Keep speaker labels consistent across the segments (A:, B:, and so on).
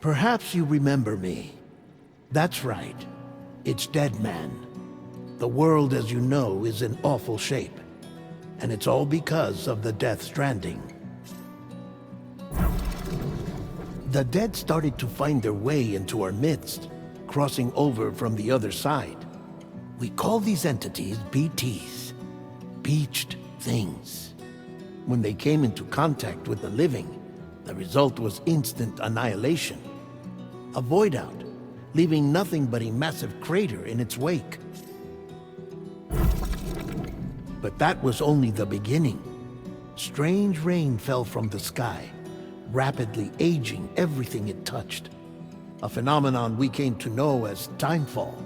A: Perhaps you remember me. That's right. It's Dead Man. The world, as you know, is in awful shape. And it's all because of the Death Stranding. The dead started to find their way into our midst, crossing over from the other side. We call these entities BTs, Beached Things. When they came into contact with the living, the result was instant annihilation. A void out, leaving nothing but a massive crater in its wake. But that was only the beginning. Strange rain fell from the sky, rapidly aging everything it touched. A phenomenon we came to know as timefall.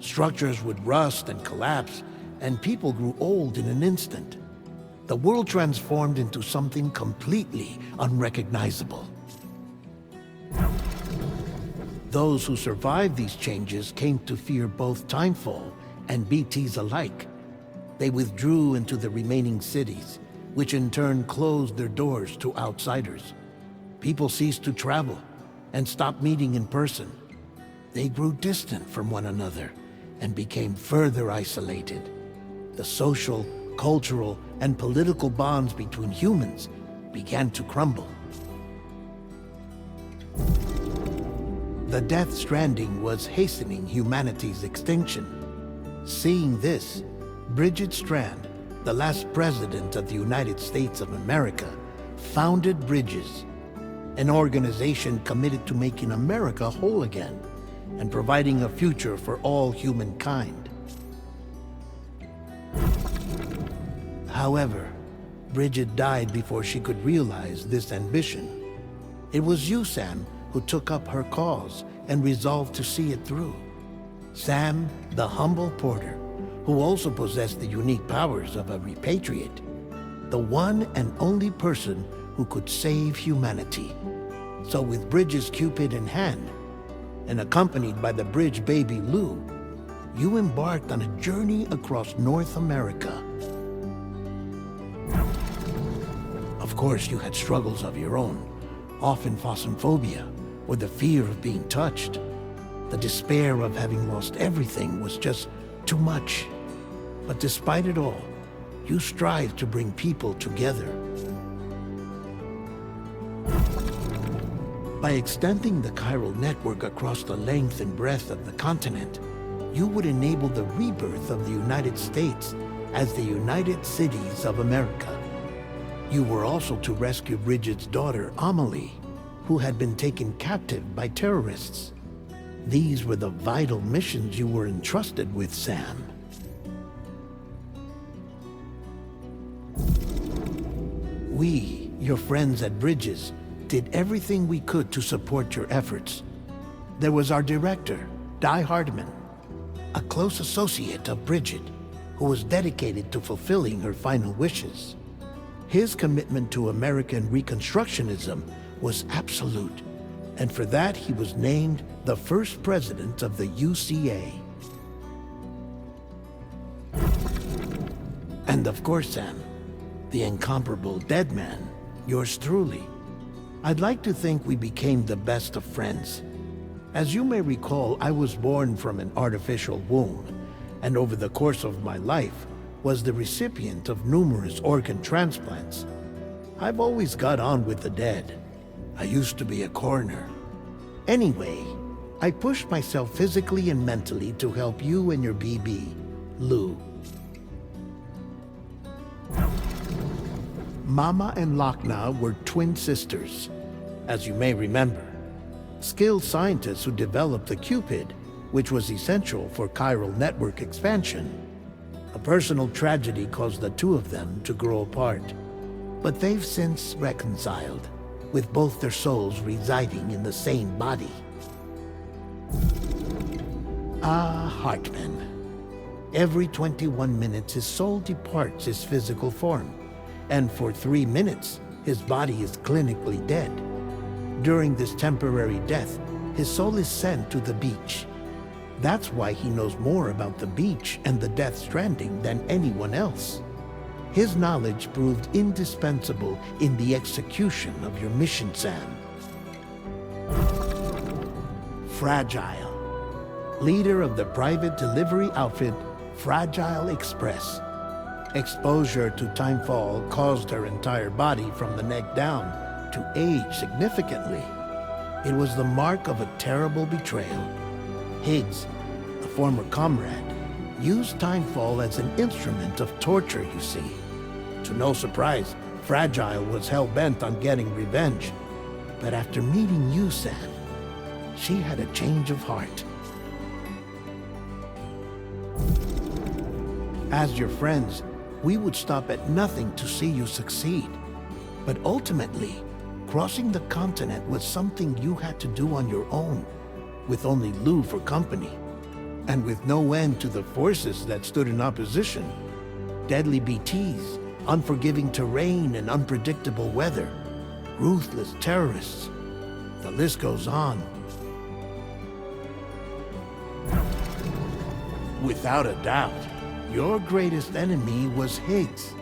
A: Structures would rust and collapse, and people grew old in an instant. The world transformed into something completely unrecognizable. Those who survived these changes came to fear both timefall and BTs alike. They withdrew into the remaining cities, which in turn closed their doors to outsiders. People ceased to travel and stopped meeting in person. They grew distant from one another and became further isolated. The social, cultural, and political bonds between humans began to crumble. The Death Stranding was hastening humanity's extinction. Seeing this, Bridget Strand, the last president of the United States of America, founded Bridges, an organization committed to making America whole again and providing a future for all humankind. However, Bridget died before she could realize this ambition. It was you, Sam, who took up her cause and resolved to see it through. Sam, the humble porter, who also possessed the unique powers of a repatriate, the one and only person who could save humanity. So with Bridges' Cupid in hand, and accompanied by the bridge baby Lou, you embarked on a journey across North America. Of course, you had struggles of your own, often phasmophobia, or the fear of being touched. The despair of having lost everything was just too much. But despite it all, you strive to bring people together. By extending the chiral network across the length and breadth of the continent, you would enable the rebirth of the United States as the United Cities of America. You were also to rescue Bridget's daughter, Amelie, who had been taken captive by terrorists. These were the vital missions you were entrusted with, Sam. We, your friends at Bridges, did everything we could to support your efforts. There was our director, Di Hardman, a close associate of Bridget, who was dedicated to fulfilling her final wishes. His commitment to American Reconstructionism was absolute, and for that he was named the first president of the UCA. And of course, Sam, the incomparable Dead Man, yours truly. I'd like to think we became the best of friends. As you may recall, I was born from an artificial womb, and over the course of my life was the recipient of numerous organ transplants. I've always got on with the dead. I used to be a coroner. Anyway, I pushed myself physically and mentally to help you and your BB, Lou. Mama and Lakna were twin sisters, as you may remember. Skilled scientists who developed the Cupid, which was essential for chiral network expansion. A personal tragedy caused the two of them to grow apart, but they've since reconciled, with both their souls residing in the same body. Hartman. Every 21 minutes his soul departs his physical form, and for 3 minutes his body is clinically dead. During this temporary death, his soul is sent to the beach. That's why he knows more about the beach and the Death Stranding than anyone else. His knowledge proved indispensable in the execution of your mission, Sam. Fragile, leader of the private delivery outfit Fragile Express. Exposure to timefall caused her entire body from the neck down to age significantly. It was the mark of a terrible betrayal. Higgs, a former comrade, used timefall as an instrument of torture, you see. To no surprise, Fragile was hell-bent on getting revenge. But after meeting you, Sam, she had a change of heart. As your friends, we would stop at nothing to see you succeed. But ultimately, crossing the continent was something you had to do on your own, with only Lou for company, and with no end to the forces that stood in opposition. Deadly BTs, unforgiving terrain and unpredictable weather, ruthless terrorists. The list goes on. Without a doubt, your greatest enemy was Higgs.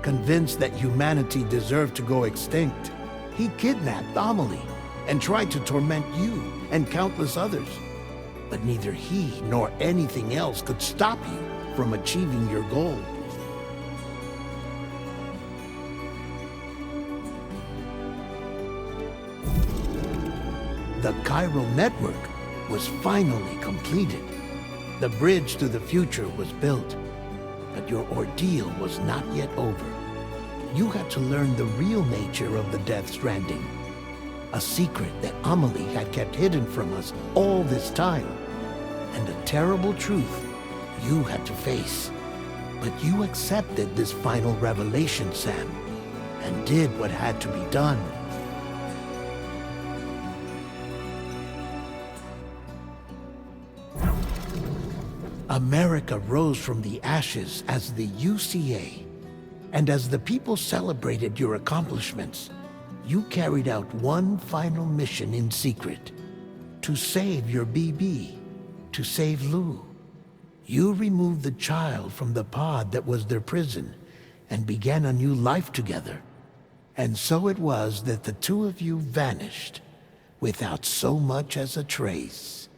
A: Convinced that humanity deserved to go extinct, he kidnapped Amelie and tried to torment you and countless others. But neither he nor anything else could stop you from achieving your goal. The chiral network was finally completed. The bridge to the future was built, but your ordeal was not yet over. You had to learn the real nature of the Death Stranding, a secret that Amelie had kept hidden from us all this time, and a terrible truth you had to face. But you accepted this final revelation, Sam, and did what had to be done. America rose from the ashes as the UCA, and as the people celebrated your accomplishments, you carried out one final mission in secret: to save your BB, to save Lou. You removed the child from the pod that was their prison and began a new life together. And so it was that the two of you vanished without so much as a trace.